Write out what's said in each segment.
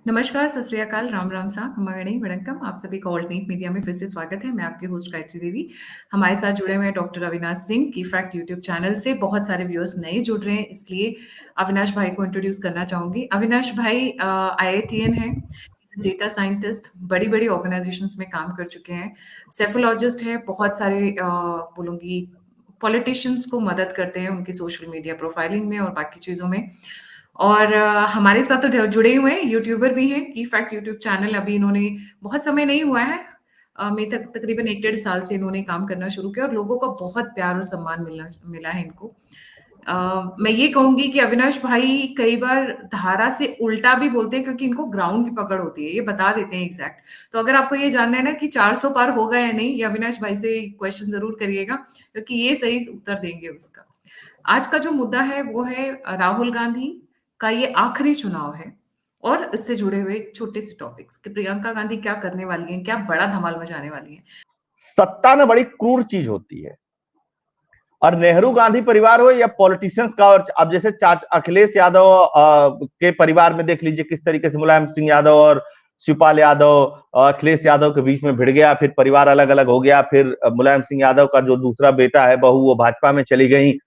नमस्कार, सत श्री अकाल, राम राम सा, खम्मा-गणी, वड़क्कम। आप सभी का ऑल्ट नीट मीडिया में फिर से स्वागत है। मैं आपकी होस्ट गायत्री देवी। हमारे साथ जुड़े हुए हैं डॉक्टर अविनाश सिंह की फैक्ट यूट्यूब चैनल से। बहुत सारे व्यूअर्स नए जुड़ रहे हैं, इसलिए अविनाश भाई को इंट्रोड्यूस करना चाहूँगी। अविनाश भाई IITian हैं, डेटा साइंटिस्ट, बड़ी-बड़ी ऑर्गेनाइजेशंस में काम कर चुके हैं, सेफोलॉजिस्ट हैं, बहुत सारे बोलूँगी पॉलिटिशियंस को मदद करते हैं उनकी सोशल मीडिया प्रोफाइलिंग में और बाकी चीज़ों में। और हमारे साथ तो जुड़े हुए हैं, यूट्यूबर भी हैं की फैक्ट यूट्यूब चैनल अभी इन्होंने बहुत समय नहीं हुआ है, मैं तकरीबन 1 डेढ़ साल से इन्होंने काम करना शुरू किया और लोगों का बहुत प्यार और सम्मान मिला है इनको। मैं ये कहूँगी कि अविनाश भाई कई बार धारा से उल्टा भी बोलते हैं क्योंकि इनको ग्राउंड की पकड़ होती है, ये बता देते हैं एग्ज़ैक्ट। तो अगर आपको ये जानना है ना कि 400 पार होगा या नहीं, ये अविनाश भाई से क्वेश्चन ज़रूर करिएगा क्योंकि ये सही उत्तर देंगे उसका। आज का जो मुद्दा है वो है राहुल गांधी का ये आखिरी चुनाव है और इससे जुड़े हुए छोटे से टॉपिक्स कि प्रियंका गांधी क्या करने वाली हैं, क्या बड़ा धमाल मचाने वाली हैं। सत्ता ना बड़ी क्रूर चीज होती है और नेहरू गांधी परिवार हो या पॉलिटिशियंस का। और अब जैसे अखिलेश यादव के परिवार में देख लीजिए किस तरीके से मुलायम सिंह यादव और शिवपाल यादव अखिलेश यादव के बीच में भिड़ गया, फिर परिवार अलग अलग हो गया, फिर मुलायम सिंह यादव का जो दूसरा बेटा है बहू वो भाजपा में चली गई।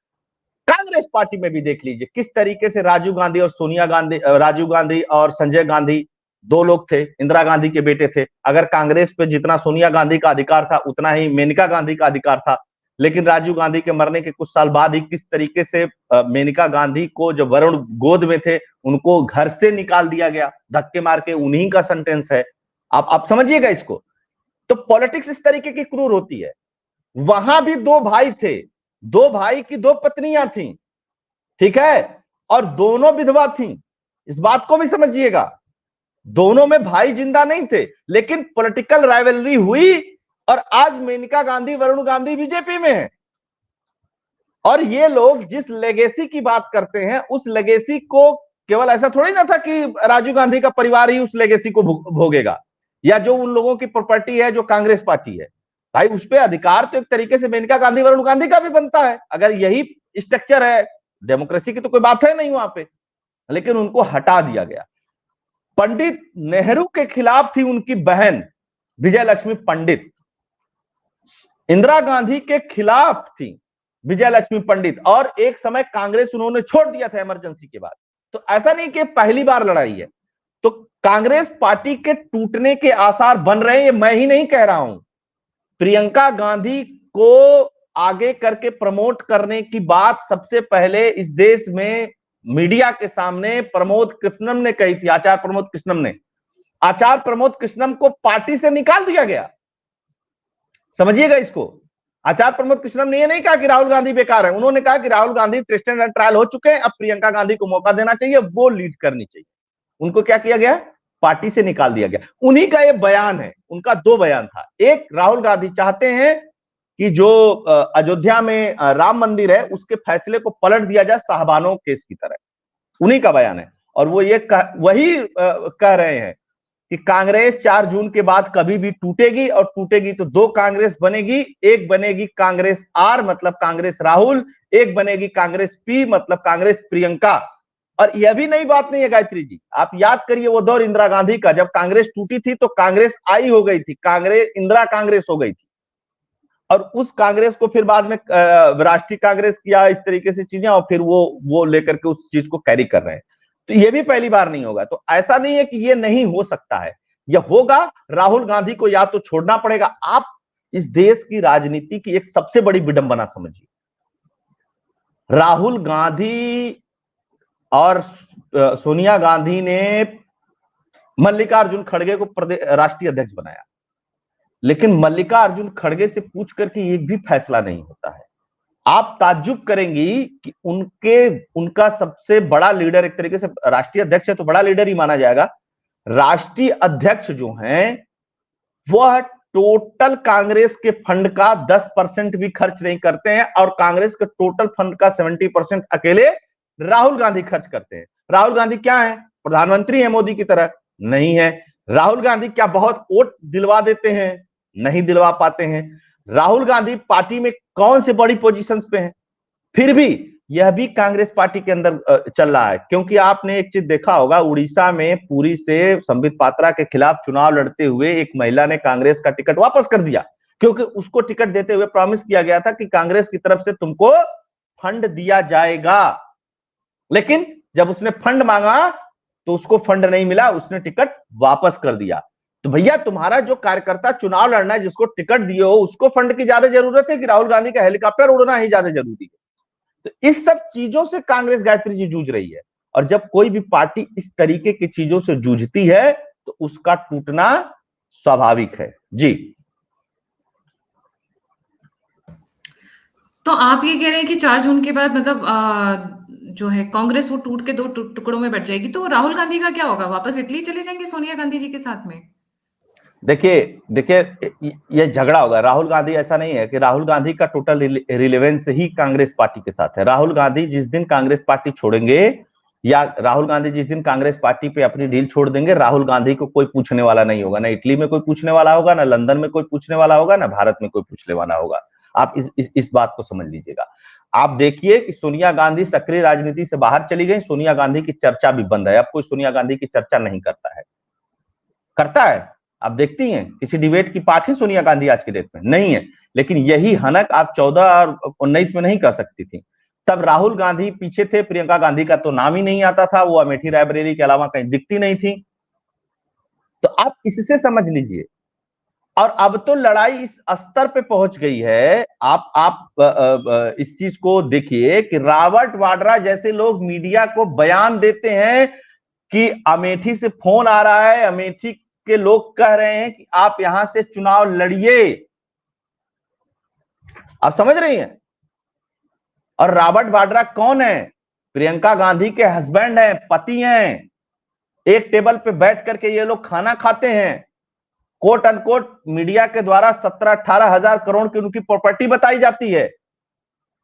कांग्रेस पार्टी में भी देख लीजिए किस तरीके से राजीव गांधी और सोनिया गांधी, राजीव गांधी और संजय गांधी दो लोग थे, इंदिरा गांधी के बेटे थे। अगर कांग्रेस पे जितना सोनिया गांधी का अधिकार था उतना ही मेनका गांधी का अधिकार था, लेकिन राजीव गांधी के मरने के कुछ साल बाद ही किस तरीके से मेनका गांधी को जो वरुण गोद में थे उनको घर से निकाल दिया गया धक्के मार के, उन्हीं का सेंटेंस है। आप समझिएगा इसको। तो पॉलिटिक्स इस तरीके की क्रूर होती है। वहां भी दो भाई थे, दो भाई की दो पत्नियां थीं, ठीक है, और दोनों विधवा थीं। इस बात को भी समझिएगा, दोनों में भाई जिंदा नहीं थे, लेकिन पॉलिटिकल राइवलरी हुई और आज मेनका गांधी वरुण गांधी बीजेपी में है। और ये लोग जिस लेगेसी की बात करते हैं उस लेगेसी को केवल ऐसा थोड़ी ना था कि राजीव गांधी का परिवार ही उस लेगेसी को भोगेगा, या जो उन लोगों की प्रॉपर्टी है जो कांग्रेस पार्टी है। भाई उस पर अधिकार तो एक तरीके से मेनका गांधी वरुण गांधी का भी बनता है। अगर यही स्ट्रक्चर है, डेमोक्रेसी की तो कोई बात है नहीं वहां पे, लेकिन उनको हटा दिया गया। पंडित नेहरू के खिलाफ थी उनकी बहन विजय लक्ष्मी पंडित, इंदिरा गांधी के खिलाफ थी विजय लक्ष्मी पंडित, और एक समय कांग्रेस उन्होंने छोड़ दिया था इमरजेंसी के बाद। तो ऐसा नहीं कि पहली बार लड़ाई है। तो कांग्रेस पार्टी के टूटने के आसार बन रहे हैं, ये मैं ही नहीं कह रहा हूं। प्रियंका गांधी को आगे करके प्रमोट करने की बात सबसे पहले इस देश में मीडिया के सामने प्रमोद कृष्णम ने कही थी, आचार्य प्रमोद कृष्णम ने। आचार्य प्रमोद कृष्णम को पार्टी से निकाल दिया गया, समझिएगा इसको। आचार्य प्रमोद कृष्णम ने यह नहीं कहा कि राहुल गांधी बेकार है, उन्होंने कहा कि Rahul Gandhi test and trial हो चुके हैं, अब प्रियंका गांधी को मौका देना चाहिए, वो लीड करनी चाहिए। उनको क्या किया गया? पार्टी से निकाल दिया गया। उन्हीं का ये बयान है, उनका दो बयान था। एक, राहुल गांधी चाहते हैं कि जो अयोध्या में राम मंदिर है उसके फैसले को पलट दिया जाए साहबानों केस की तरह, उन्हीं का बयान है। और वो ये वही कह रहे हैं कि कांग्रेस 4 जून के बाद कभी भी टूटेगी, और टूटेगी तो दो कांग्रेस बनेगी, एक बनेगी कांग्रेस आर मतलब कांग्रेस राहुल, एक बनेगी कांग्रेस पी मतलब कांग्रेस प्रियंका। और यह भी नई बात नहीं है गायत्री जी, आप याद करिए वो दौर इंदिरा गांधी का, जब कांग्रेस टूटी थी तो कांग्रेस आई हो गई थी, कांग्रेस इंदिरा कांग्रेस हो गई थी, और उस कांग्रेस को फिर बाद में राष्ट्रीय कांग्रेस किया, इस तरीके से चीजें, और फिर वो लेकर के उस चीज को कैरी कर रहे हैं। तो ये भी पहली बार नहीं होगा। तो ऐसा नहीं है कि ये नहीं हो सकता है, यह होगा। राहुल गांधी को या तो छोड़ना पड़ेगा। आप इस देश की राजनीति की एक सबसे बड़ी विडंबना समझिए, राहुल गांधी और सोनिया गांधी ने मल्लिकार्जुन खड़गे को राष्ट्रीय अध्यक्ष बनाया, लेकिन मल्लिकार्जुन खड़गे से पूछ करके एक भी फैसला नहीं होता है। आप ताज्जुब करेंगी कि उनका सबसे बड़ा लीडर, एक तरीके से राष्ट्रीय अध्यक्ष है तो बड़ा लीडर ही माना जाएगा, राष्ट्रीय अध्यक्ष जो हैं वह टोटल कांग्रेस के फंड का 10% भी खर्च नहीं करते हैं, और कांग्रेस के टोटल फंड का 70% अकेले राहुल गांधी खर्च करते हैं। राहुल गांधी क्या है? प्रधानमंत्री है मोदी की तरह? नहीं है। राहुल गांधी क्या बहुत वोट दिलवा देते हैं? नहीं दिलवा पाते हैं। राहुल गांधी पार्टी में कौन से बड़ी पोजीशंस पे हैं? फिर भी यह भी कांग्रेस पार्टी के अंदर चल रहा है। क्योंकि आपने एक चीज देखा होगा, उड़ीसा में पुरी से संबित पात्रा के खिलाफ चुनाव लड़ते हुए एक महिला ने कांग्रेस का टिकट वापस कर दिया, क्योंकि उसको टिकट देते हुए प्रॉमिस किया गया था कि कांग्रेस की तरफ से तुमको फंड दिया जाएगा। लेकिन जब उसने फंड मांगा तो उसको फंड नहीं मिला, उसने टिकट वापस कर दिया। तो भैया तुम्हारा जो कार्यकर्ता चुनाव लड़ना है, जिसको टिकट दिए हो, उसको फंड की ज्यादा जरूरत है कि राहुल गांधी का हेलीकॉप्टर उड़ना ही ज्यादा जरूरी है? तो इस सब चीजों से कांग्रेस गायत्री जी जूझ रही है। और जब कोई भी पार्टी इस तरीके की चीजों से जूझती है तो उसका टूटना स्वाभाविक है। जी, तो आप ये कह रहे हैं कि 4 जून के बाद मतलब जो है कांग्रेस वो टूट के 2 टुकड़ों में बट जाएगी, तो राहुल गांधी का क्या होगा? वापस इटली चले जाएंगे सोनिया गांधी जी के साथ में? देखिए देखिए, ये झगड़ा होगा। राहुल गांधी, ऐसा नहीं है कि राहुल गांधी का टोटल रिलेवेंस ही कांग्रेस पार्टी के साथ है। राहुल गांधी जिस दिन कांग्रेस पार्टी छोड़ेंगे, या राहुल गांधी जिस दिन कांग्रेस पार्टी पे अपनी डील छोड़ देंगे, राहुल गांधी को कोई पूछने वाला नहीं होगा। ना इटली में कोई पूछने वाला होगा, ना लंदन में कोई पूछने वाला होगा, ना भारत में कोई पूछने वाला होगा। आप इस बात को समझ लीजिएगा। आप देखिए कि सोनिया गांधी सक्रिय राजनीति से बाहर चली गई, सोनिया गांधी की चर्चा भी बंद है। अब कोई सोनिया गांधी की चर्चा नहीं करता है। करता है? आप देखती हैं किसी डिबेट की पार्ट है सोनिया गांधी आज के डेट में? नहीं है। लेकिन यही हनक आप 14 और 19 में नहीं कर सकती थी। तब राहुल गांधी पीछे थे, प्रियंका गांधी का तो नाम ही नहीं आता था, वो अमेठी रायबरेली के अलावा कहीं दिखती नहीं थी। तो आप इससे समझ लीजिए। और अब तो लड़ाई इस स्तर पे पहुंच गई है, आप इस चीज को देखिए कि रॉबर्ट वाड्रा जैसे लोग मीडिया को बयान देते हैं कि अमेठी से फोन आ रहा है, अमेठी के लोग कह रहे हैं कि आप यहां से चुनाव लड़िए। आप समझ रही हैं? और रॉबर्ट वाड्रा कौन है? प्रियंका गांधी के हस्बैंड हैं, पति हैं। एक टेबल पे बैठ करके ये लोग खाना खाते हैं। कोट अनकोट मीडिया के द्वारा 17-18 हजार करोड़ की उनकी प्रॉपर्टी बताई जाती है।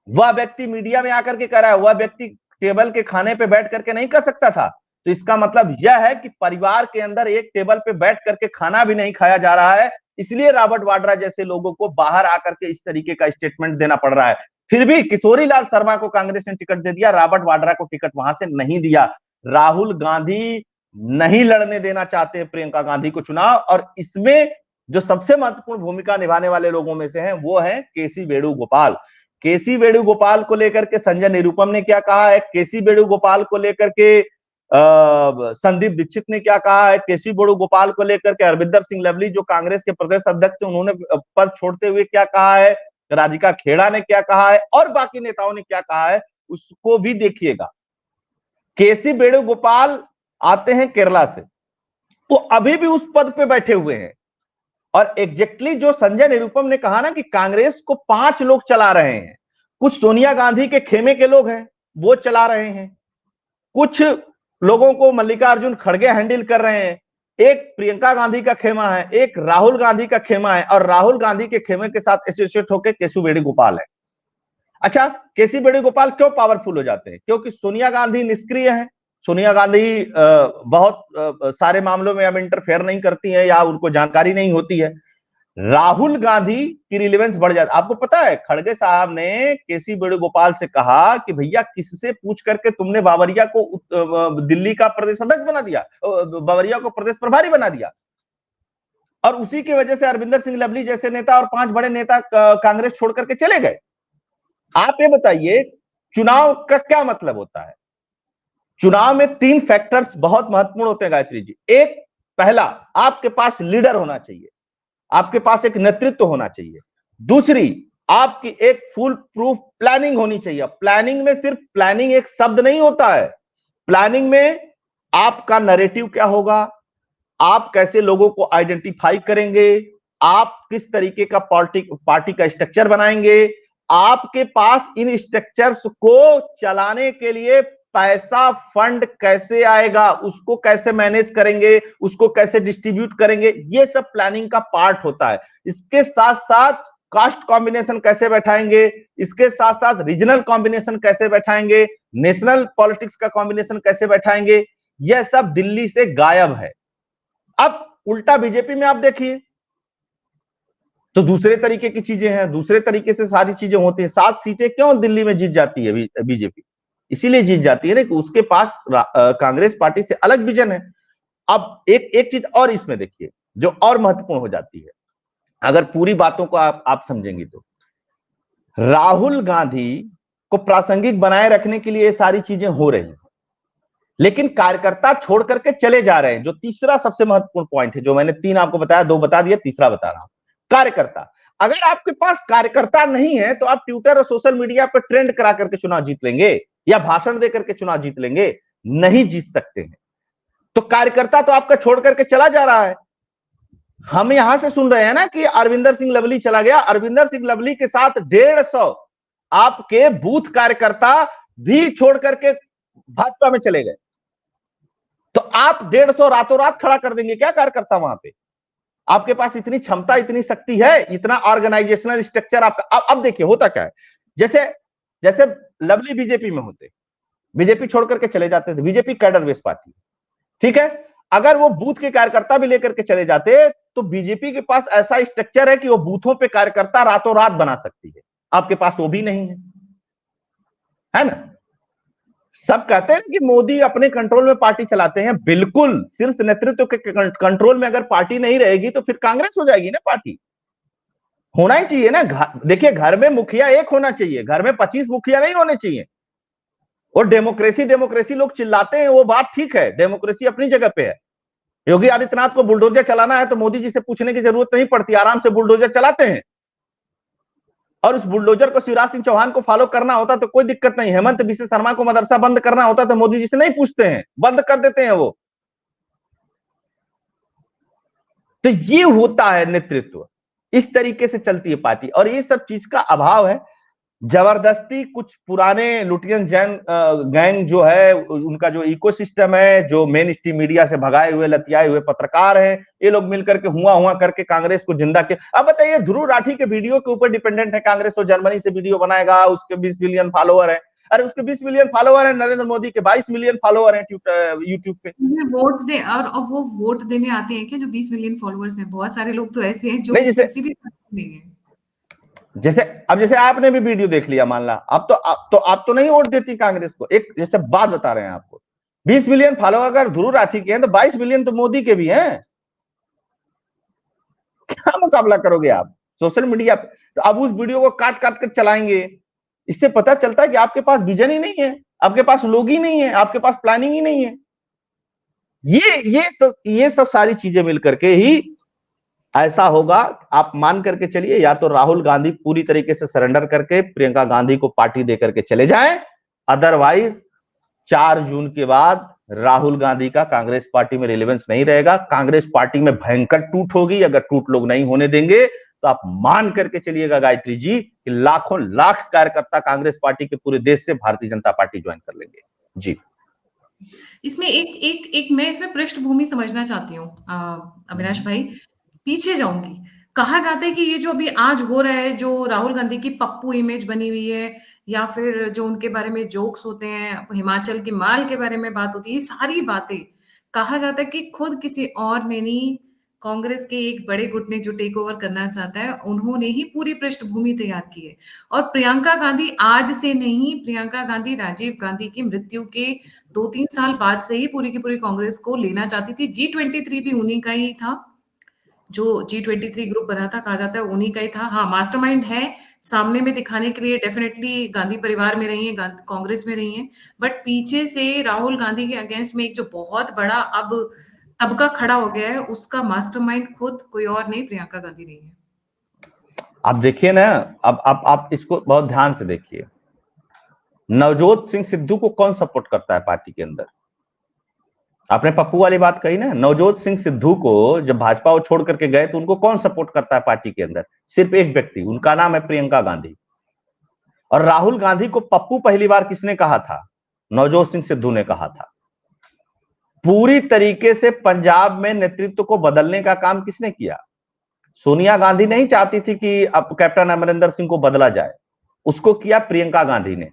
वह व्यक्ति मीडिया में आकर के कह रहा है, वह व्यक्ति टेबल के खाने पे बैठ करके नहीं कर सकता था। तो इसका मतलब यह है कि परिवार के अंदर एक टेबल पे बैठ करके खाना भी नहीं खाया जा रहा है। इसलिए रॉबर्ट वाड्रा जैसे लोगों को बाहर आकर के इस तरीके का स्टेटमेंट देना पड़ रहा है। फिर भी किशोरी लाल शर्मा को कांग्रेस ने टिकट दे दिया, रॉबर्ट वाड्रा को टिकट वहां से नहीं दिया। राहुल गांधी नहीं लड़ने देना चाहते प्रियंका गांधी को चुनाव। और इसमें जो सबसे महत्वपूर्ण भूमिका निभाने वाले लोगों में से हैं, वो है केसी वेणुगोपाल। केसी वेणुगोपाल को लेकर के संजय निरुपम ने क्या कहा है, केसी वेणुगोपाल को लेकर के संदीप दीक्षित ने क्या कहा है, केसी वेणुगोपाल को लेकर के अरविंदर सिंह लवली जो कांग्रेस के प्रदेश अध्यक्ष, उन्होंने पद छोड़ते हुए क्या कहा है, राधिका खेड़ा ने क्या कहा है, और बाकी नेताओं ने क्या कहा है, उसको भी देखिएगा। केसी वेणुगोपाल आते हैं केरला से, वो अभी भी उस पद पे बैठे हुए हैं। और एग्जैक्टली जो संजय निरुपम ने कहा ना कि कांग्रेस को 5 लोग चला रहे हैं, कुछ सोनिया गांधी के खेमे के लोग हैं वो चला रहे हैं, कुछ लोगों को मल्लिकार्जुन खड़गे हैंडल कर रहे हैं, एक प्रियंका गांधी का खेमा है, एक राहुल गांधी का खेमा है, और राहुल गांधी के खेमे के साथ एसोसिएट होकर केशव वेणुगोपाल है। अच्छा, केसी वेणुगोपाल क्यों पावरफुल हो जाते हैं? क्योंकि सोनिया गांधी निष्क्रिय है। सोनिया गांधी बहुत सारे मामलों में अब इंटरफेयर नहीं करती है, या उनको जानकारी नहीं होती है। राहुल गांधी की रिलेवेंस बढ़ जाती है। आपको पता है खड़गे साहब ने केसी वेणुगोपाल से कहा कि भैया किससे पूछ करके तुमने बावरिया को दिल्ली का प्रदेश अध्यक्ष बना दिया, बावरिया को प्रदेश प्रभारी बना दिया। और उसी की वजह से अरविंदर सिंह लवली जैसे नेता और 5 बड़े नेता कांग्रेस छोड़ करके चले गए। आप ये बताइए चुनाव का क्या मतलब होता है? चुनाव में 3 फैक्टर्स बहुत महत्वपूर्ण होते हैं गायत्री जी। एक, पहला, आपके पास लीडर होना चाहिए, आपके पास एक नेतृत्व होना चाहिए। दूसरी, आपकी एक फुल प्रूफ प्लानिंग होनी चाहिए। प्लानिंग में सिर्फ प्लानिंग एक शब्द नहीं होता है। प्लानिंग में आपका नैरेटिव क्या होगा, आप कैसे लोगों को आइडेंटिफाई करेंगे, आप किस तरीके का पार्टी का स्ट्रक्चर बनाएंगे, आपके पास इन स्ट्रक्चर्स को चलाने के लिए पैसा फंड कैसे आएगा, उसको कैसे मैनेज करेंगे, उसको कैसे डिस्ट्रीब्यूट करेंगे, ये सब प्लानिंग का पार्ट होता है। इसके साथ साथ कास्ट कॉम्बिनेशन कैसे बैठाएंगे, इसके साथ साथ रीजनल कॉम्बिनेशन कैसे बैठाएंगे, नेशनल पॉलिटिक्स का कॉम्बिनेशन कैसे बैठाएंगे, यह सब दिल्ली से गायब है। अब उल्टा बीजेपी में आप देखिए, तो दूसरे तरीके की चीजें हैं, दूसरे तरीके से सारी चीजें होती हैं। 7 सीटें क्यों दिल्ली में जीत जाती है बीजेपी? इसीलिए जीत जाती है ना कि उसके पास कांग्रेस पार्टी से अलग विजन है। अब एक चीज और इसमें देखिए जो और महत्वपूर्ण हो जाती है, अगर पूरी बातों को आप समझेंगे तो राहुल गांधी को प्रासंगिक बनाए रखने के लिए ये सारी चीजें हो रही हैं, लेकिन कार्यकर्ता छोड़ करके चले जा रहे हैं। जो तीसरा सबसे महत्वपूर्ण पॉइंट है, जो मैंने 3 आपको बताया, 2 बता दिया, तीसरा बता रहा हूं, कार्यकर्ता। अगर आपके पास कार्यकर्ता नहीं है तो आप ट्विटर और सोशल मीडिया पर ट्रेंड करा करके चुनाव जीत लेंगे या भाषण देकर के चुनाव जीत लेंगे? नहीं जीत सकते हैं। तो कार्यकर्ता तो आपका छोड़ करके चला जा रहा है। हम यहां से सुन रहे हैं ना कि अरविंदर सिंह लवली चला गया। अरविंदर सिंह लवली के साथ 150 आपके बूथ कार्यकर्ता भी छोड़ करके भाजपा में चले गए। तो आप 150 रातों रात खड़ा कर देंगे क्या कार्यकर्ता वहां पे? आपके पास इतनी क्षमता, इतनी शक्ति है, इतना ऑर्गेनाइजेशनल स्ट्रक्चर आपका। अब देखिए होता क्या है, जैसे जैसे लवली बीजेपी में होते, बीजेपी छोड़ करके चले जाते थे, बीजेपी कैडर बेस्ड पार्टी, ठीक है। अगर वो बूथ के कार्यकर्ता भी लेकर के चले जाते तो बीजेपी के पास ऐसा स्ट्रक्चर है कि वो बूथों पे कार्यकर्ता रातों रात बना सकती है। आपके पास वो भी नहीं है ना। सब कहते हैं कि मोदी अपने कंट्रोल में पार्टी चलाते हैं। बिल्कुल, शीर्ष नेतृत्व के कंट्रोल में अगर पार्टी नहीं रहेगी तो फिर कांग्रेस हो जाएगी ना। पार्टी होना ही चाहिए ना। देखिए, घर में मुखिया एक होना चाहिए, घर में 25 मुखिया नहीं होने चाहिए। और डेमोक्रेसी लोग चिल्लाते हैं, वो बात ठीक है, डेमोक्रेसी अपनी जगह पे है। योगी आदित्यनाथ को बुलडोजर चलाना है तो मोदी जी से पूछने की जरूरत नहीं पड़ती, आराम से बुलडोजर चलाते हैं। और उस बुलडोजर को शिवराज सिंह चौहान को फॉलो करना होता तो कोई दिक्कत नहीं। हेमंत बिस्व शर्मा को मदरसा बंद करना होता तो मोदी जी से नहीं पूछते हैं, बंद कर देते हैं वो। तो ये होता है नेतृत्व, इस तरीके से चलती है पार्टी। और ये सब चीज का अभाव है। जबरदस्ती कुछ पुराने लुटियन गैंग जो है, उनका जो इकोसिस्टम है, जो मेन स्ट्रीम मीडिया से भगाए हुए लतियाए हुए पत्रकार हैं, ये लोग मिलकर के हुआ करके कांग्रेस को जिंदा किया। अब बताइए, ध्रुव राठी के वीडियो के ऊपर डिपेंडेंट है कांग्रेस, तो जर्मनी से वीडियो बनाएगा, उसके 20 मिलियन फॉलोअर है। अरे उसके 20 मिलियन फॉलोअर है, नरेंद्र मोदी के 22 मिलियन फॉलोअर है यूट्यूब पे। वोट दे और वो वोट देने आते हैं कि जो 20 मिलियन फॉलोअर्स हैं। बहुत सारे लोग तो ऐसे हैं जो किसी भी नहीं है। जैसे आपने भी वीडियो देख लिया, मान ला आप तो नहीं वोट देती कांग्रेस को। एक जैसे बात बता रहे हैं आपको, 20 मिलियन फॉलोअर अगर ध्रुव राठी के हैं तो 22 मिलियन तो मोदी के भी हैं। क्या मुकाबला करोगे आप सोशल मीडिया पे? तो अब उस वीडियो को काट काट कर चलाएंगे। इससे पता चलता है कि आपके पास विजन ही नहीं है, आपके पास लोग ही नहीं है, आपके पास प्लानिंग ही नहीं है। ये सब सारी चीजें मिलकर के ही ऐसा होगा। आप मान करके चलिए, या तो राहुल गांधी पूरी तरीके से सरेंडर करके प्रियंका गांधी को पार्टी देकर के चले जाएं, अदरवाइज 4 जून के बाद राहुल गांधी का कांग्रेस पार्टी में रिलेवेंस नहीं रहेगा। कांग्रेस पार्टी में भयंकर टूट होगी। अगर टूट लोग नहीं होने देंगे तो आप मान करके चलिएगा गायत्री जी कि लाखों लाख कार्यकर्ता कांग्रेस पार्टी के पूरे देश से भारतीय जनता पार्टी ज्वाइन कर लेंगे। जी, इसमें एक मैं इसमें पृष्ठभूमि समझना चाहती हूँ अविनाश भाई, पीछे जाऊंगी। कहा जाता है कि ये जो अभी आज हो रहा है, जो राहुल गांधी की पप्पू इमेज बनी हुई है, या फिर जो उनके बारे में जोक्स होते हैं, हिमाचल के माल के बारे में बात होती है, ये सारी बातें कहा जाता है कि खुद किसी और ने नहीं, कांग्रेस के एक बड़े गुट ने जो टेक ओवर करना चाहता है, उन्होंने ही पूरी पृष्ठभूमि तैयार की है। और प्रियंका गांधी आज से नहीं, प्रियंका गांधी राजीव गांधी की मृत्यु के 2-3 साल बाद से ही पूरी की पूरी कांग्रेस को लेना चाहती थी। G23 भी उन्हीं का ही था, जो G23 ग्रुप बना था, कहा जाता है उन्हीं का ही था। हाँ, मास्टरमाइंड है, सामने में दिखाने के लिए डेफिनेटली गांधी परिवार में रही है, कांग्रेस में रही है, बट पीछे से राहुल गांधी के अगेंस्ट में एक जो बहुत बड़ा अब तबका खड़ा हो गया है, उसका मास्टरमाइंड खुद कोई और नहीं, प्रियंका गांधी नहीं है। आप देखिए ना, अब आप इसको बहुत ध्यान से देखिए। नवजोत सिंह सिद्धू को कौन सपोर्ट करता है पार्टी के अंदर? आपने पप्पू वाली बात कही ना, नवजोत सिंह सिद्धू को जब भाजपा वो छोड़ करके गए तो उनको कौन सपोर्ट करता है पार्टी के अंदर? सिर्फ एक व्यक्ति, उनका नाम है प्रियंका गांधी। और राहुल गांधी को पप्पू पहली बार किसने कहा था? नवजोत सिंह सिद्धू ने कहा था। पूरी तरीके से पंजाब में नेतृत्व को बदलने का काम किसने किया? सोनिया गांधी नहीं चाहती थी कि अब कैप्टन अमरिंदर सिंह को बदला जाए, उसको किया प्रियंका गांधी ने।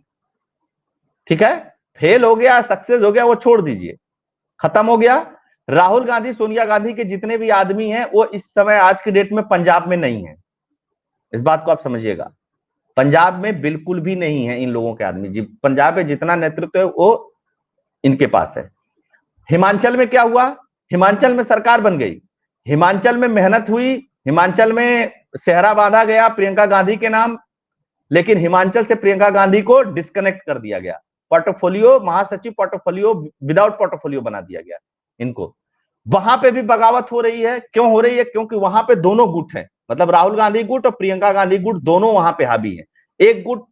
ठीक है, फेल हो गया, सक्सेस हो गया, वो छोड़ दीजिए, खत्म हो गया। राहुल गांधी, सोनिया गांधी के जितने भी आदमी हैं वो इस समय आज की डेट में पंजाब में नहीं है। इस बात को आप समझिएगा। पंजाब में बिल्कुल भी नहीं है इन लोगों के आदमी, जी पंजाब में जितना नेतृत्व है वो इनके पास है। हिमाचल में क्या हुआ, हिमाचल में सरकार बन गई, हिमाचल में मेहनत हुई, हिमाचल में सेहरा बांधा गया प्रियंका गांधी के नाम, लेकिन हिमाचल से प्रियंका गांधी को डिस्कनेक्ट कर दिया गया। पोर्टफोलियो, महासचिव पोर्टफोलियो विदाउट पोर्टफोलियो बना दिया गया इनको। वहां पे भी बगावत हो रही है, क्यों हो रही है? क्योंकि वहां पे दोनों गुट हैं, मतलब राहुल गांधी गुट और प्रियंका गांधी गुट दोनों वहां पे हावी है। एक गुट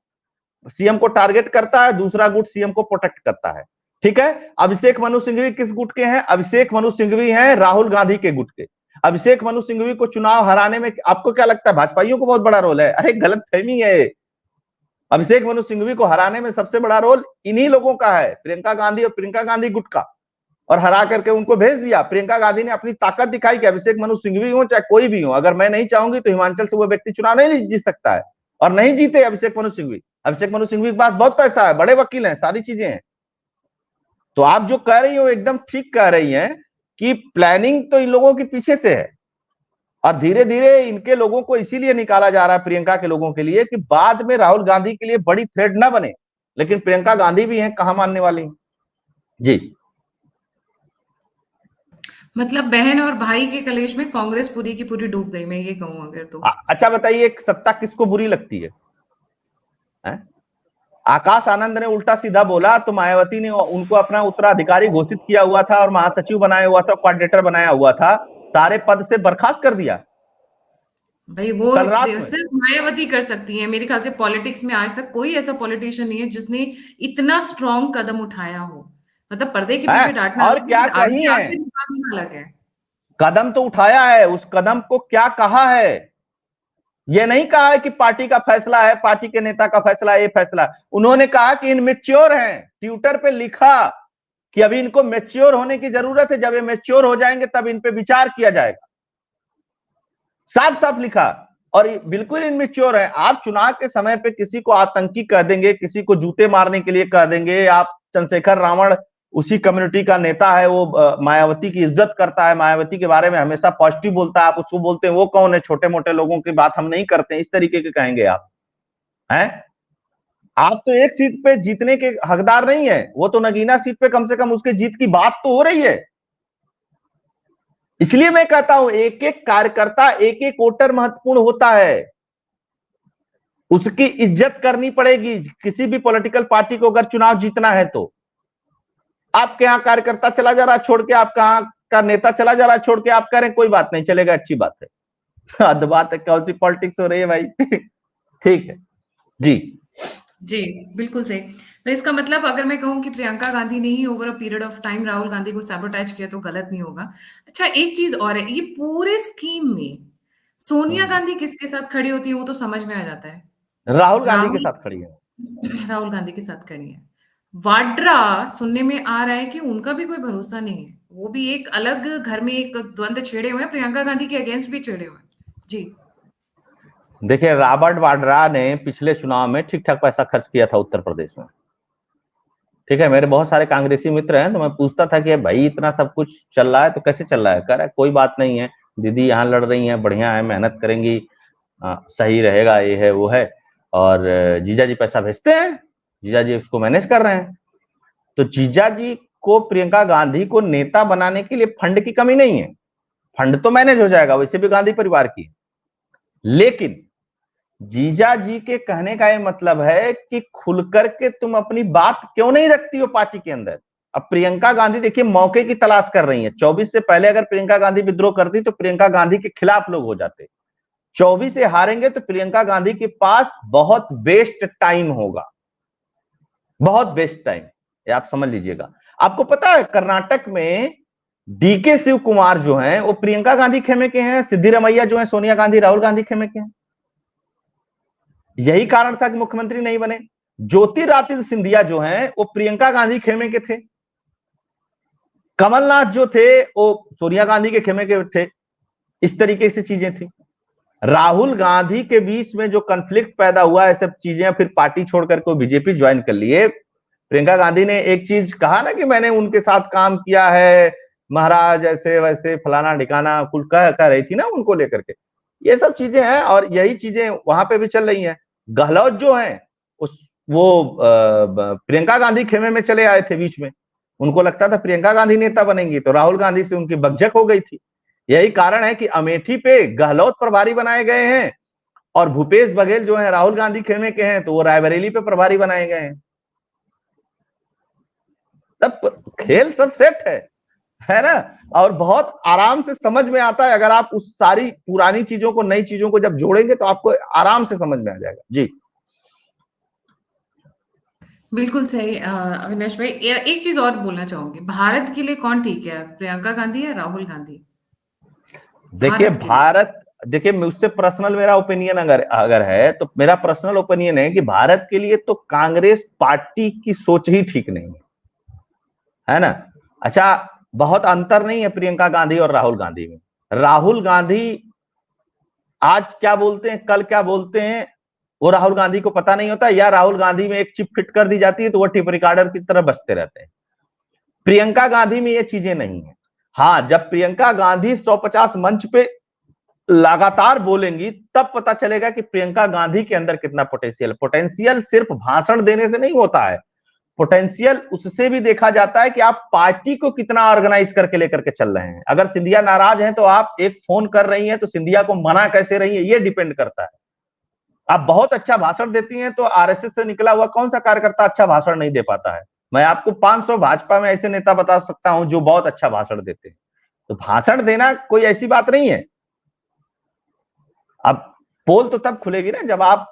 सीएम को टारगेट करता है, दूसरा गुट सीएम को प्रोटेक्ट करता है। ठीक है, अभिषेक मनु सिंघवी किस गुट के हैं? अभिषेक मनु सिंघवी हैं राहुल गांधी के गुट के। अभिषेक मनु सिंघवी को चुनाव हराने में आपको क्या लगता है भाजपाइयों को बहुत बड़ा रोल है? अरे गलत फहमी है। अभिषेक मनु सिंघवी को हराने में सबसे बड़ा रोल इन्हीं लोगों का है, प्रियंका गांधी और प्रियंका गांधी गुट का, और हरा करके उनको भेज दिया। प्रियंका गांधी ने अपनी ताकत दिखाई कि अभिषेक मनु सिंघवी हो चाहे कोई भी हो, अगर मैं नहीं चाहूंगी तो हिमाचल से वो व्यक्ति चुनाव नहीं जीत सकता है, और नहीं जीते अभिषेक मनु सिंघवी। अभिषेक मनु सिंघवी के पास बहुत पैसा है, बड़े वकील हैं, सारी चीजें हैं। तो आप जो कह रही हो एकदम ठीक कह रही हैं कि प्लानिंग तो इन लोगों के पीछे से है, और धीरे धीरे इनके लोगों को इसीलिए निकाला जा रहा है, प्रियंका के लोगों के लिए, कि बाद में राहुल गांधी के लिए बड़ी थ्रेट ना बने। लेकिन प्रियंका गांधी भी हैं, कहां मानने वाली हैं जी। मतलब बहन और भाई के कलेश में कांग्रेस पूरी की पूरी डूब गई, मैं ये कहूं अगर तो। अच्छा बताइए, एक सत्ता किसको बुरी लगती है? आकाश आनंद ने उल्टा सीधा बोला तो मायावती ने उनको अपना उत्तराधिकारी घोषित किया हुआ था और महासचिव बनाया हुआ था, कोऑर्डिनेटर बनाया हुआ था, सारे पद से बर्खास्त कर दिया भाई वो कल रात में। सिर्फ मायावती कर सकती है मेरे ख्याल से। पॉलिटिक्स में आज तक कोई ऐसा पॉलिटिशियन नहीं है जिसने इतना स्ट्रॉन्ग कदम उठाया हो। मतलब पर्दे के पीछे डांटना और अलग क्या है, कही आगे है, आगे निकाल देना अलग है। कदम तो उठाया है, उस कदम को क्या कहा है? ये नहीं कहा है कि पार्टी का फैसला है, पार्टी के नेता का फैसला है, ये फैसला। उन्होंने कहा कि इनमेच्योर हैं, ट्विटर पे लिखा कि अभी इनको मेच्योर होने की जरूरत है, जब ये मेच्योर हो जाएंगे तब इन पे विचार किया जाएगा। साफ साफ लिखा, और बिल्कुल इनमेच्योर है। आप चुनाव के समय पे किसी को आतंकी कह देंगे, किसी को जूते मारने के लिए कह देंगे। आप चंद्रशेखर रावण उसी कम्युनिटी का नेता है, वो मायावती की इज्जत करता है, मायावती के बारे में हमेशा पॉजिटिव बोलता है। आप उसको बोलते हैं वो कौन है, छोटे मोटे लोगों की बात हम नहीं करते, इस तरीके के कहेंगे आप हैं? आप तो एक सीट पे जीतने के हकदार नहीं है, वो तो नगीना सीट पे कम से कम उसके जीत की बात तो हो रही है। इसलिए मैं कहता हूं एक एक कार्यकर्ता, एक एक वोटर महत्वपूर्ण होता है, उसकी इज्जत करनी पड़ेगी। किसी भी पॉलिटिकल पार्टी को अगर चुनाव जीतना है तो आपके यहाँ कार्यकर्ता चला जा रहा है छोड़ के, आपका यहाँ का नेता चला जा रहा है छोड़ के, आप कह रहे हैं कोई बात नहीं चलेगा, अच्छी बात है। अद बात है, कौन सी पॉलिटिक्स हो रही है भाई? ठीक है जी। जी, बिल्कुल सही। तो इसका मतलब अगर मैं कहूँ कि प्रियंका गांधी ने ही over a period of time Rahul Gandhi को सैबोटेज किया तो गलत नहीं होगा। अच्छा, एक चीज और है, ये पूरे स्कीम में सोनिया गांधी किसके साथ खड़ी होती है वो तो समझ में आ जाता है। राहुल गांधी के राहुल साथ खड़ी है। राहुल गांधी के साथ खड़ी है। वाड्रा सुनने में आ रहा है कि उनका भी कोई भरोसा नहीं है, वो भी एक अलग घर में एक द्वंद छेड़े हुए हैं, प्रियंका गांधी के अगेंस्ट भी छेड़े हुए हैं। जी देखिए, रॉबर्ट वाड्रा ने पिछले चुनाव में ठीक ठाक पैसा खर्च किया था उत्तर प्रदेश में। ठीक है, मेरे बहुत सारे कांग्रेसी मित्र हैं, तो मैं पूछता था कि भाई इतना सब कुछ चल रहा है तो कैसे चल रहा है? कह रहा है कोई बात नहीं है, दीदी यहाँ लड़ रही हैं, बढ़िया है, मेहनत करेंगी, सही रहेगा, ये है वो है, और जीजा जी पैसा भेजते हैं, जीजा जी उसको मैनेज कर रहे हैं। तो जीजा जी को प्रियंका गांधी को नेता बनाने के लिए फंड की कमी नहीं है, फंड तो मैनेज हो जाएगा, वैसे भी गांधी परिवार की। लेकिन जीजा जी के कहने का ये मतलब है कि खुल करके तुम अपनी बात क्यों नहीं रखती हो पार्टी के अंदर। अब प्रियंका गांधी देखिए मौके की तलाश कर रही है। 24 से पहले अगर प्रियंका गांधी विद्रोह करती तो प्रियंका गांधी के खिलाफ लोग हो जाते। 24 से हारेंगे तो प्रियंका गांधी के पास बहुत बेस्ट टाइम होगा, बहुत बेस्ट टाइम, ये आप समझ लीजिएगा। आपको पता है कर्नाटक में डीके शिव कुमार जो हैं वो प्रियंका गांधी खेमे के हैं, सिद्धिरमैया जो है सोनिया गांधी राहुल गांधी खेमे के हैं। यही कारण था कि मुख्यमंत्री नहीं बने। ज्योतिरादित्य सिंधिया जो हैं वो प्रियंका गांधी खेमे के थे। कमलनाथ जो थे वो सोनिया गांधी के खेमे के थे। इस तरीके से चीजें थी। राहुल गांधी के बीच में जो कन्फ्लिक्ट पैदा हुआ है, सब चीजें, फिर पार्टी छोड़ करके बीजेपी ज्वाइन कर लिए। प्रियंका गांधी ने एक चीज कहा ना कि मैंने उनके साथ काम किया है, महाराज ऐसे वैसे फलाना ढिकाना कुल कह रही थी ना उनको लेकर के। ये सब चीजें हैं और यही चीजें वहां पे भी चल रही हैं। गहलोत जो है उस वो प्रियंका गांधी खेमे में चले आए थे बीच में। उनको लगता था प्रियंका गांधी नेता बनेंगी, तो राहुल गांधी से उनकी बकझक हो गई थी। यही कारण है कि अमेठी पे गहलोत प्रभारी बनाए गए हैं और भूपेश बघेल जो है राहुल गांधी खेमे के हैं, तो वो रायबरेली पे प्रभारी बनाए गए हैं। तब खेल सब सेट है ना। और बहुत आराम से समझ में आता है, अगर आप उस सारी पुरानी चीजों को नई चीजों को जब जोड़ेंगे तो आपको आराम से समझ में आ जाएगा। जी बिल्कुल सही अविनाश भाई। एक चीज और बोलना चाहूंगी, भारत के लिए कौन ठीक है, प्रियंका गांधी या राहुल गांधी? देखिए भारत के लिए। भारत, देखिए मुझसे पर्सनल मेरा ओपिनियन अगर अगर है तो मेरा पर्सनल ओपिनियन है कि भारत के लिए तो कांग्रेस पार्टी की सोच ही ठीक नहीं है ना। अच्छा, बहुत अंतर नहीं है प्रियंका गांधी और राहुल गांधी में। राहुल गांधी आज क्या बोलते हैं, कल क्या बोलते हैं, वो राहुल गांधी को पता नहीं होता, या राहुल गांधी में एक चिप फिट कर दी जाती है तो वो टिप रिकॉर्डर की तरह बजते रहते हैं। प्रियंका गांधी में ये चीजें नहीं है। हाँ, जब प्रियंका गांधी 150 मंच पे लगातार बोलेंगी तब पता चलेगा कि प्रियंका गांधी के अंदर कितना पोटेंशियल। पोटेंशियल सिर्फ भाषण देने से नहीं होता है, पोटेंशियल उससे भी देखा जाता है कि आप पार्टी को कितना ऑर्गेनाइज करके लेकर के चल रहे हैं। अगर सिंधिया नाराज हैं तो आप एक फोन कर रही हैं तो सिंधिया को मना कैसे रही है, ये डिपेंड करता है। आप बहुत अच्छा भाषण देती हैं तो आरएसएस से निकला हुआ कौन सा कार्यकर्ता अच्छा भाषण नहीं दे पाता है। मैं आपको 500 भाजपा में ऐसे नेता बता सकता हूं जो बहुत अच्छा भाषण देते हैं। तो भाषण देना कोई ऐसी बात नहीं है। अब पोल तो तब खुलेगी ना जब आप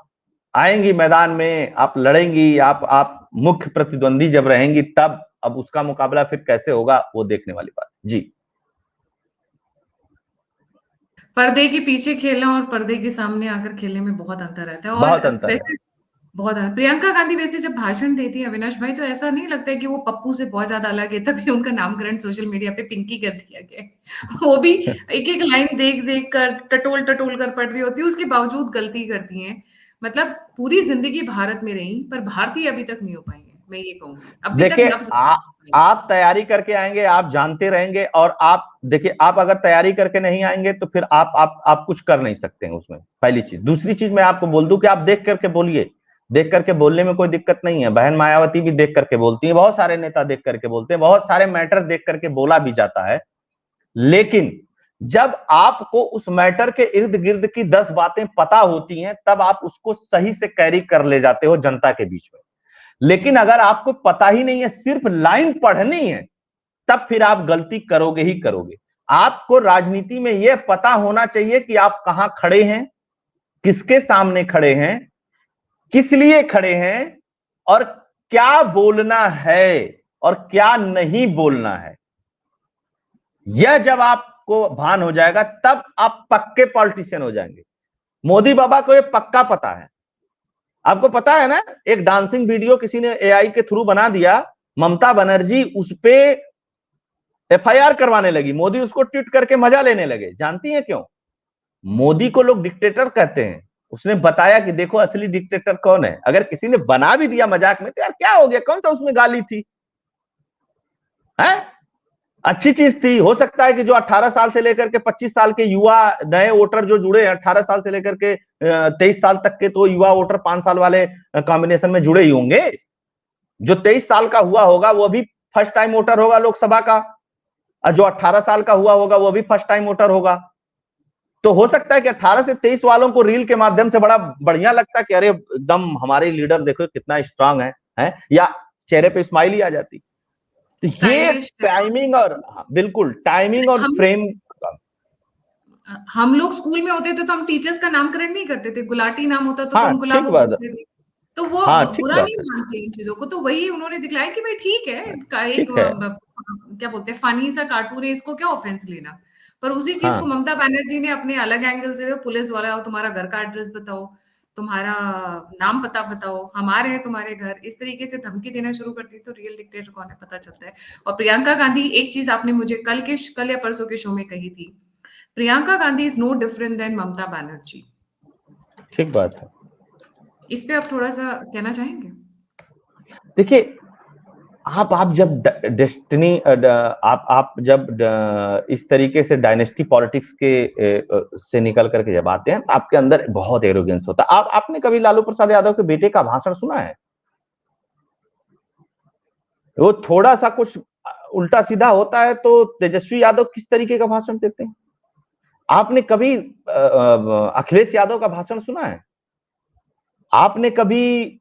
आएंगी मैदान में, आप लड़ेंगी, आप मुख्य प्रतिद्वंदी जब रहेंगी तब। अब उसका मुकाबला फिर कैसे होगा वो देखने वाली बात। जी, पर्दे के पीछे खेलना और पर्दे के सामने आकर खेलने में बहुत अंतर रहता है। और बहुत अंतर है। वैसे बहुत प्रियंका गांधी वैसे जब भाषण देती है अविनाश भाई, तो ऐसा नहीं लगता है कि वो पप्पू से बहुत ज्यादा अलग है, तभी उनका नामकरण सोशल मीडिया पे पिंकी कर दिया गया है। वो भी एक एक लाइन देख देख कर टटोल टटोल कर पढ़ रही होती है, उसके बावजूद गलती करती हैं। मतलब पूरी जिंदगी भारत में रही पर भारतीय अभी तक नहीं हो पाई है, मैं ये कहूंगी अभी तक देखिए लफ्ज। आप तैयारी करके आएंगे, आप जानते रहेंगे, और आप देखिए आप अगर तैयारी करके नहीं आएंगे तो फिर आप कुछ कर नहीं सकते हैं उसमें, पहली चीज। दूसरी चीज मैं आपको बोल दूं कि आप देख करके बोलिए, देख करके बोलने में कोई दिक्कत नहीं है। बहन मायावती भी देख करके बोलती है, बहुत सारे नेता देख करके बोलते हैं, बहुत सारे मैटर देख करके बोला भी जाता है। लेकिन जब आपको उस मैटर के इर्द गिर्द की 10 बातें पता होती हैं तब आप उसको सही से कैरी कर ले जाते हो जनता के बीच में। लेकिन अगर आपको पता ही नहीं है, सिर्फ लाइन पढ़नी है, तब फिर आप गलती करोगे ही करोगे। आपको राजनीति में यह पता होना चाहिए कि आप कहां खड़े हैं, किसके सामने खड़े हैं, किस लिए खड़े हैं, और क्या बोलना है और क्या नहीं बोलना है। यह जब आपको भान हो जाएगा तब आप पक्के पॉलिटिशियन हो जाएंगे। मोदी बाबा को यह पक्का पता है। आपको पता है ना, एक डांसिंग वीडियो किसी ने एआई के थ्रू बना दिया, ममता बनर्जी उस पे एफआईआर करवाने लगी, मोदी उसको ट्वीट करके मजा लेने लगे। जानती हैं क्यों? मोदी को लोग डिक्टेटर कहते हैं। उसने बताया कि देखो असली डिक्टेटर कौन है। अगर किसी ने बना भी दिया मजाक में तो यार क्या हो गया, कौन सा उसमें गाली थी, है? अच्छी चीज थी। हो सकता है कि जो 18 साल से लेकर के 25 साल के युवा नए वोटर जो जुड़े हैं, 18 साल से लेकर के 23 साल तक के तो युवा वोटर 5 साल वाले कॉम्बिनेशन में जुड़े ही होंगे। जो 23 साल का हुआ होगा वो भी फर्स्ट टाइम वोटर होगा लोकसभा का, और जो 18 साल का हुआ होगा वो भी फर्स्ट टाइम वोटर होगा। तो हो सकता है कि 18 से 23 वालों को रील के माध्यम से बड़ा बढ़िया लगता है कि अरे एकदम हमारे लीडर देखो कितना स्ट्रांग है, या चेहरे पे स्माइल ही आ जाती। तो ये स्टाइलिश। टाइमिंग और, हाँ, बिल्कुल टाइमिंग और हम फ्रेम। हम लोग स्कूल में होते थे तो हम टीचर्स का नामकरण नहीं करते थे, गुलाटी नाम होता तो हाँ हम गुलाबो ठीक बात है। बोलते थे। तो वो हाँ ठीक बुरा बात नहीं है। मानते इन चीजों को, तो वही उन्होंने दिखलाया कि भाई ठीक है, का एक ठीक है। क्या बोलते हैं फनी सा कार्टून है, इसको क्या ऑफेंस लेना। पर उसी चीज को हाँ ममता बनर्जी ने अपने अलग एंगल से, पुलिस वाला हो, तुम्हारा घर का एड्रेस बताओ, तुम्हारा नाम पता बताओ, हमारे हैं तुम्हारे घर, इस तरीके से धमकी देना शुरू कर दी। तो रियल डिक्टेटर कौन है पता चलता है। और प्रियंका गांधी, एक चीज आपने मुझे कल या परसों के शो में कही थी, Priyanka Gandhi is no different than Mamata Banerjee. ठीक बात है। इस पे आप थोड़ा सा कहना चाहेंगे? देखिए आप जब डेस्टिनी आप जब इस तरीके से डायनेस्टी पॉलिटिक्स के से निकल करके जब आते हैं तो आपके अंदर बहुत एरोगेंस होता है। आपने कभी लालू प्रसाद यादव के बेटे का भाषण सुना है? वो थोड़ा सा कुछ उल्टा सीधा होता है तो तेजस्वी यादव किस तरीके का भाषण देते हैं? आपने कभी अखिलेश यादव का भाषण सुना है? आपने कभी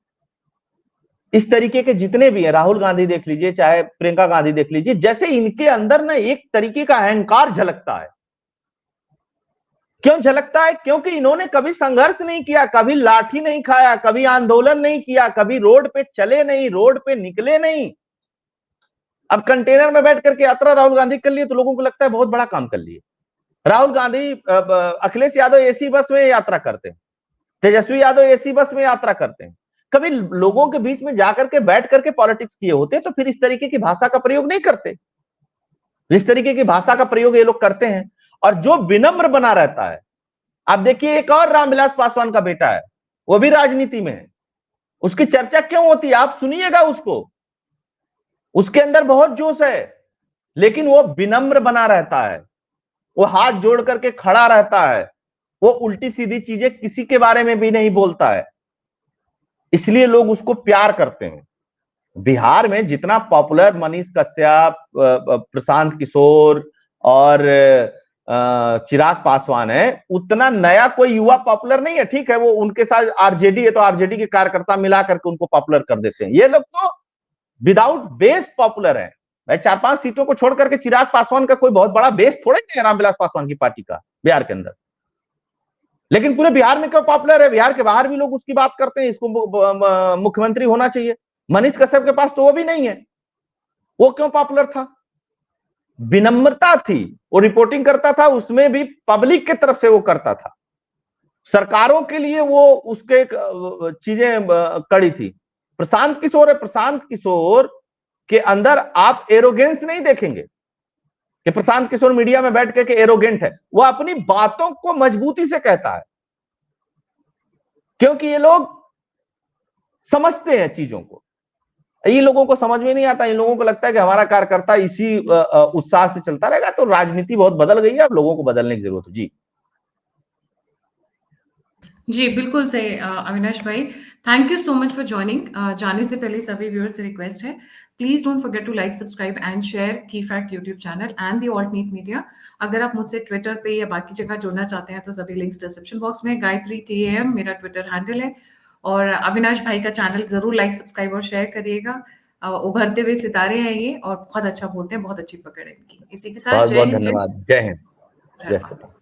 इस तरीके के जितने भी हैं, राहुल गांधी देख लीजिए, चाहे प्रियंका गांधी देख लीजिए, जैसे इनके अंदर ना एक तरीके का अहंकार झलकता है। क्यों झलकता है? क्योंकि इन्होंने कभी संघर्ष नहीं किया, कभी लाठी नहीं खाया, कभी आंदोलन नहीं किया, कभी रोड पे चले नहीं, रोड पे निकले नहीं। अब कंटेनर में बैठ करके यात्रा राहुल गांधी कर लिए तो लोगों को लगता है बहुत बड़ा काम कर लिए। राहुल गांधी, अखिलेश यादव एसी बस में यात्रा करते हैं, तेजस्वी यादव एसी बस में यात्रा करते हैं। कभी लोगों के बीच में जाकर के बैठ करके पॉलिटिक्स किए होते तो फिर इस तरीके की भाषा का प्रयोग नहीं करते। जिस तरीके की भाषा का प्रयोग ये लोग करते हैं, और जो विनम्र बना रहता है। आप देखिए, एक और रामविलास पासवान का बेटा है, वो भी राजनीति में है। उसकी चर्चा क्यों होती है? आप सुनिएगा उसको, उसके अंदर बहुत जोश है, लेकिन वो विनम्र बना रहता है, वो हाथ जोड़ करके खड़ा रहता है, वो उल्टी सीधी चीजें किसी के बारे में भी नहीं बोलता है, इसलिए लोग उसको प्यार करते हैं। बिहार में जितना पॉपुलर मनीष कश्यप, प्रशांत किशोर और चिराग पासवान है, उतना नया कोई युवा पॉपुलर नहीं है। ठीक है, वो उनके साथ आरजेडी है तो आरजेडी के कार्यकर्ता मिला करके उनको पॉपुलर कर देते हैं। ये लोग तो विदाउट बेस पॉपुलर है भाई। 4-5 सीटों को छोड़ करके चिराग पासवान का कोई बहुत बड़ा बेस थोड़ा नहीं है रामविलास पासवान की पार्टी का बिहार के अंदर। लेकिन पूरे बिहार में क्यों पॉपुलर है? बिहार के बाहर भी लोग उसकी बात करते हैं, इसको मुख्यमंत्री होना चाहिए। मनीष कश्यप के पास तो वो भी नहीं है, वो क्यों पॉपुलर था? विनम्रता थी, वो रिपोर्टिंग करता था, उसमें भी पब्लिक की तरफ से वो करता था, सरकारों के लिए वो उसके चीजें कड़ी थी। प्रशांत किशोर है, प्रशांत किशोर के अंदर आप एरोगेंस नहीं देखेंगे कि प्रशांत किशोर मीडिया में बैठ के एरोगेंट है। वो अपनी बातों को मजबूती से कहता है, क्योंकि ये लोग समझते हैं चीजों को। इन लोगों को समझ में नहीं आता, इन लोगों को लगता है कि हमारा कार्यकर्ता इसी उत्साह से चलता रहेगा। तो राजनीति बहुत बदल गई है, अब लोगों को बदलने की जरूरत है। जी जी, बिल्कुल सही अविनाश भाई। Thank you so much for joining. जाने से पहले सभी व्यूअर्स से रिक्वेस्ट है, please don't forget to like, subscribe and share की fact YouTube channel and the alt neat media. अगर आप मुझसे ट्विटर पे या बाकी जगह जुड़ना चाहते हैं तो सभी लिंक्स डिस्क्रिप्शन बॉक्स में। गायत्री TAM मेरा ट्विटर हैंडल है, और अविनाश भाई का चैनल जरूर लाइक, सब्सक्राइब और शेयर करिएगा। उभरते हुए सितारे हैं ये, और बहुत अच्छा बोलते हैं, बहुत अच्छी पकड़ है इनकी। इसी के साथ बहुत जय बहुत हिंद, धन्यवाद। जय हिंद, जय जय श्री।